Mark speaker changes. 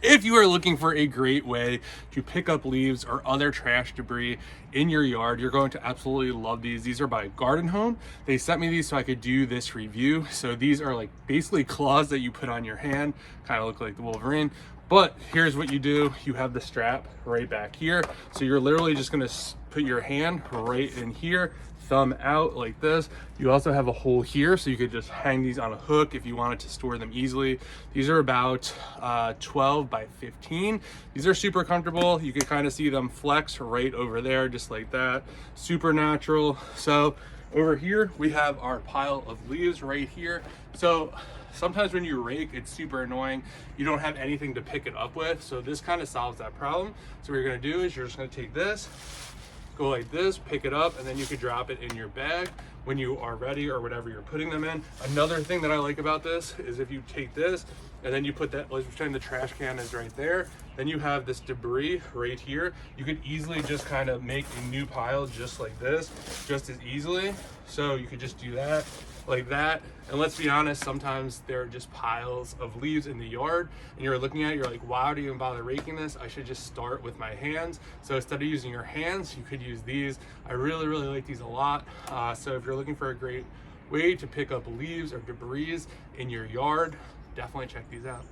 Speaker 1: If you are looking for a great way to pick up leaves or other trash debris in your yard, you're going to absolutely love these. These are by GardenHOME. They sent me these so I could do this review. So these are like basically claws that you put on your hand, kind of look like the Wolverine. But here's what you do. You have the strap right back here. So you're literally just gonna put your hand right in here, thumb out like this. You also have a hole here, so you could just hang these on a hook if you wanted to store them easily. These are about 12 by 15. These are super comfortable. You can kind of see them flex right over there, just like that. Super natural. So over here, we have our pile of leaves right here. So sometimes when you rake, it's super annoying. You don't have anything to pick it up with. So this kind of solves that problem. So what you're gonna do is you're just gonna take this, go like this, pick it up, and then you could drop it in your bag when you are ready or whatever you're putting them in. Another thing that I like about this is if you take this and then you put that, let's pretend the trash can is right there, then you have this debris right here. You could easily just kind of make a new pile just like this, just as easily. So you could just do that like that. And let's be honest, sometimes there are just piles of leaves in the yard and you're looking at it, you're like, why do you even bother raking this? I should just start with my hands. So instead of using your hands, you could use these. I really like these a lot. So if you're looking for a great way to pick up leaves or debris in your yard, definitely check these out.